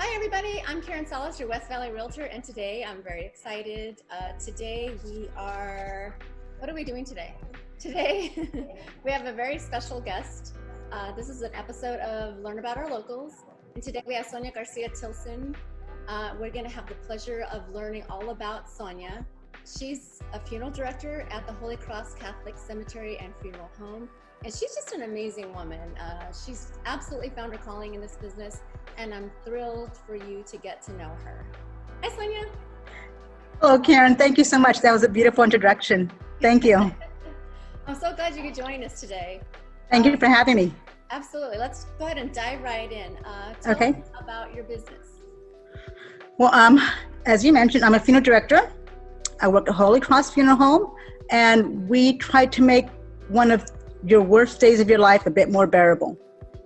Hi everybody, I'm Karen Salas, your West Valley Realtor, and today I'm very excited. Today what are we doing today? Today we have a very special guest. This is an episode of Learn About Our Locals, and today we have Sonia Garcia Tilson. We're going to have the pleasure of learning all about Sonia. She's a funeral director at the Holy Cross Catholic Cemetery and Funeral Home, and she's just an amazing woman. She's absolutely found her calling in this business, and I'm thrilled for you to get to know her. Hi, Sonia. Hello, Karen. Thank you so much. That was a beautiful introduction. Thank you. I'm so glad you could join us today. Thank you for having me. Absolutely. Let's go ahead and dive right in. Tell us about your business. Well, as you mentioned, I'm a funeral director. I work at Holy Cross Funeral Home, and we try to make one of your worst days of your life a bit more bearable.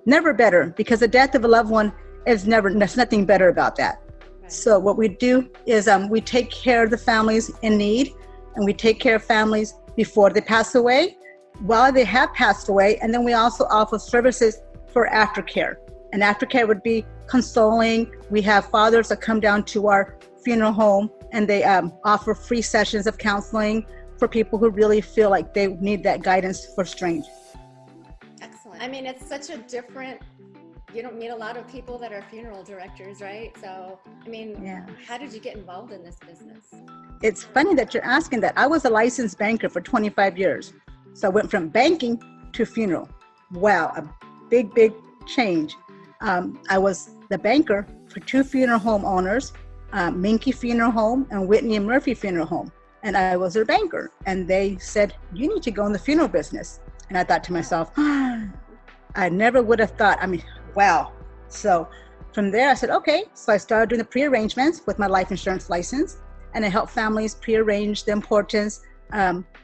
Never better, because the death of a loved one there's nothing better about that. Right. So what we do is we take care of the families in need, and we take care of families before they pass away, while they have passed away, and then we also offer services for aftercare. And aftercare would be consoling. We have fathers that come down to our funeral home, and they offer free sessions of counseling for people who really feel like they need that guidance for strength. Excellent. I mean, it's such a different, you don't meet a lot of people that are funeral directors, right? So, I mean, How did you get involved in this business? It's funny that you're asking that. I was a licensed banker for 25 years. So I went from banking to funeral. Wow, a big, big change. I was the banker for two funeral home owners, Minky Funeral Home and Whitney and Murphy Funeral Home. And I was their banker. And they said, you need to go in the funeral business. And I thought to myself, I never would have thought, wow. So from there I said, okay. So I started doing the pre-arrangements with my life insurance license, and I help families pre-arrange the importance.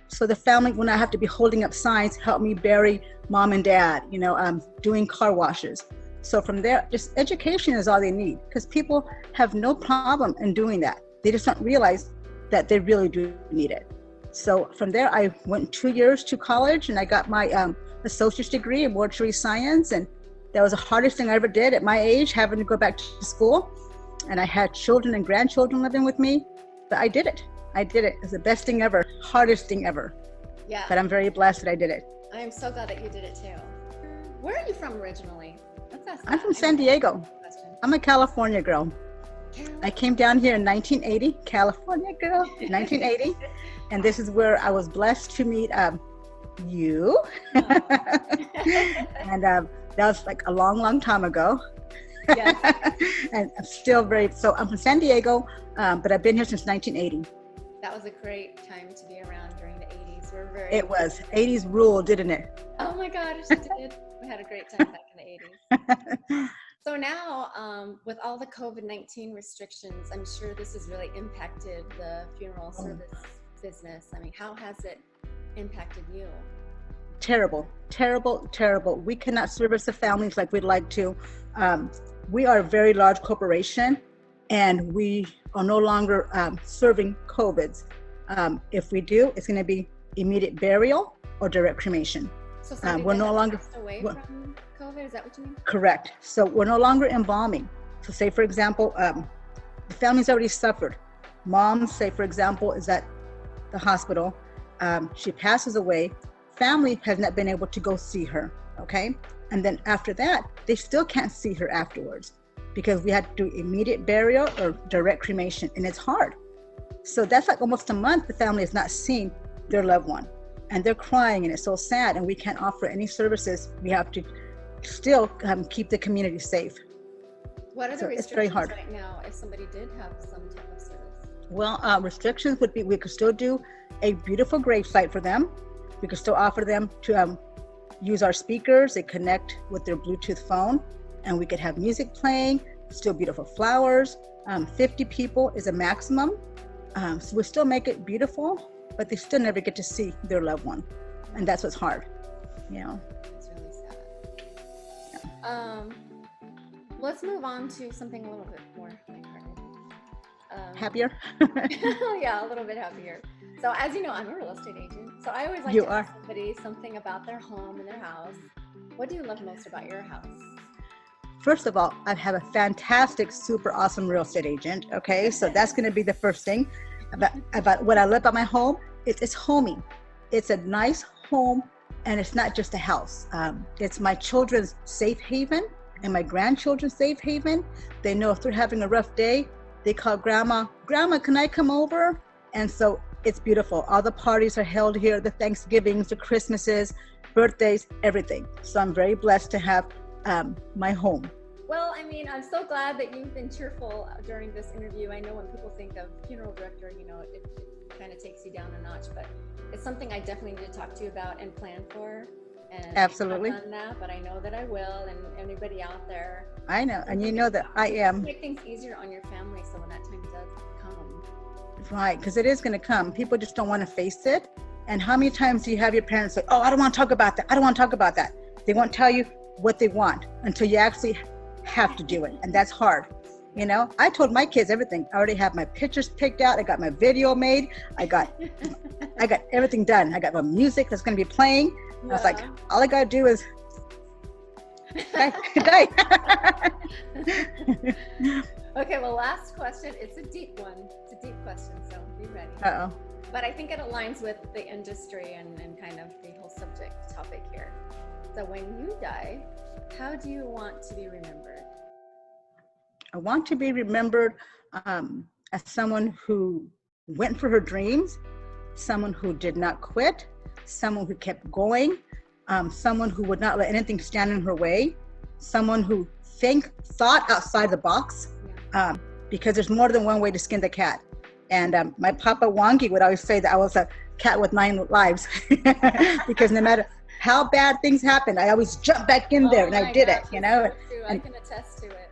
So the family, when I have to be holding up signs, help me bury mom and dad, doing car washes. So from there, just education is all they need, because people have no problem in doing that. They just don't realize that they really do need it. So from there, I went 2 years to college, and I got my associate's degree in mortuary science, and that was the hardest thing I ever did at my age, having to go back to school. And I had children and grandchildren living with me, but I did it. It was the best thing ever, hardest thing ever. Yeah. But I'm very blessed that I did it. I am so glad that you did it too. Where are you from originally? I'm from San Diego. I'm a California girl. I came down here in 1980, California girl, 1980. And this is where I was blessed to meet you. And that was like a long, long time ago. Yes. And I'm still so I'm from San Diego, but I've been here since 1980. That was a great time to be around during the 80s. It was. 80s ruled, didn't it? Oh my gosh, it did. We had a great time back in the 80s. So now, with all the COVID-19 restrictions, I'm sure this has really impacted the funeral service business. I mean, how has it impacted you? Terrible, terrible, terrible. We cannot service the families like we'd like to. We are a very large corporation, and we are no longer serving COVIDs. If we do, it's going to be immediate burial or direct cremation. So we're no longer passed away from COVID. Is that what you mean? Correct. So we're no longer embalming. So say, for example, the family's already suffered. Mom, say, for example, is at the hospital. She passes away. Family has not been able to go see her. Okay. And then after that, they still can't see her afterwards, because we had to do immediate burial or direct cremation, and it's hard. So that's like almost a month the family has not seen their loved one, and they're crying, and it's so sad, and we can't offer any services. We have to still keep the community safe. What are the restrictions right now if somebody did have some type of service? Well, restrictions would be, we could still do a beautiful gravesite for them. We could still offer them to use our speakers. They connect with their Bluetooth phone, and we could have music playing, still beautiful flowers. 50 people is a maximum. So we still make it beautiful, but they still never get to see their loved one. And that's what's hard, It's really sad. Yeah. Let's move on to something a little bit more lighthearted. Happier? Yeah, a little bit happier. So as you know, I'm a real estate agent. So I always like to ask somebody something about their home and their house. What do you love most about your house? first of all, I have a fantastic, super awesome real estate agent. Okay, so that's going to be the first thing about what I love about my home. It's homey. It's a nice home, and it's not just a house. It's my children's safe haven and my grandchildren's safe haven. They know if they're having a rough day, they call grandma, "Grandma, can I come over?" And so it's beautiful. All the parties are held here, the Thanksgivings, the Christmases, birthdays, everything. So I'm very blessed to have my home. Well, I mean, I'm so glad that you've been cheerful during this interview. I know when people think of funeral director, you know, it kind of takes you down a notch, but it's something I definitely need to talk to you about and plan for. And Absolutely. I've done that, but I know that I will, and anybody out there. I know, and you know that I am. Make things easier on your family, so when that time does come. Right, because it is going to come. People just don't want to face it. And how many times do you have your parents say, "Oh, I don't want to talk about that. I don't want to talk about that." They won't tell you what they want until you actually have to do it, and that's hard. You know, I told my kids everything. I already have my pictures picked out. I got my video made. I got everything done. I got my music that's going to be playing. Yeah. I was like, all I got to do is die. Okay, well, last question. It's a deep one. It's a deep question, so be ready. Uh-oh. But I think it aligns with the industry and kind of the whole topic here. So when you die, how do you want to be remembered? I want to be remembered as someone who went for her dreams, someone who did not quit, someone who kept going, someone who would not let anything stand in her way, someone who thought outside the box, because there's more than one way to skin the cat. And my Papa Wangi would always say that I was a cat with 9 lives, because no matter how bad things happened, I always jumped back in there and I did it, you know. I can attest to it.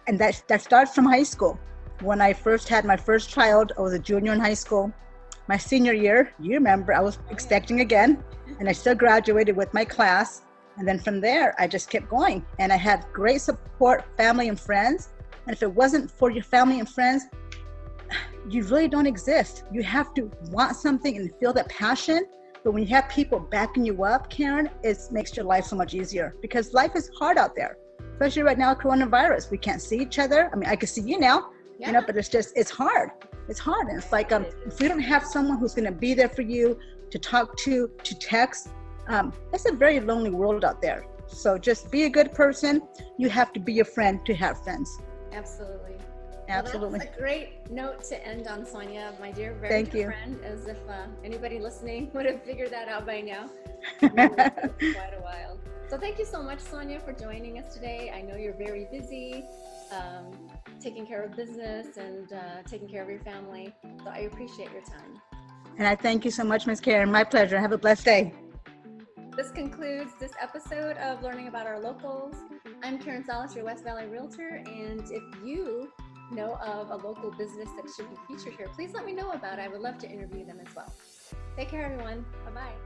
And that starts from high school. When I first had my first child, I was a junior in high school. My senior year, you remember, I was expecting again, and I still graduated with my class. And then from there, I just kept going. And I had great support, family and friends. And if it wasn't for your family and friends, you really don't exist. You have to want something and feel that passion. But when you have people backing you up, Karen, it makes your life so much easier, because life is hard out there, especially right now, coronavirus. We can't see each other. I mean, I can see you now, you know, but it's hard. It's hard. And it's like, if you don't have someone who's going to be there for you, to talk to text, it's a very lonely world out there. So just be a good person. You have to be a friend to have friends. Absolutely. Absolutely. Well, that's a great note to end on, Sonia, my dear, very dear friend, as if anybody listening would have figured that out by now. Quite a while. So thank you so much, Sonia, for joining us today. I know you're very busy, taking care of business and taking care of your family. So I appreciate your time. And I thank you so much, Ms. Karen. My pleasure. Have a blessed day. This concludes this episode of Learning About Our Locals. I'm Karen Salas, your West Valley Realtor, and if you know of a local business that should be featured here, please let me know about it. I would love to interview them as well. Take care, everyone. Bye-bye.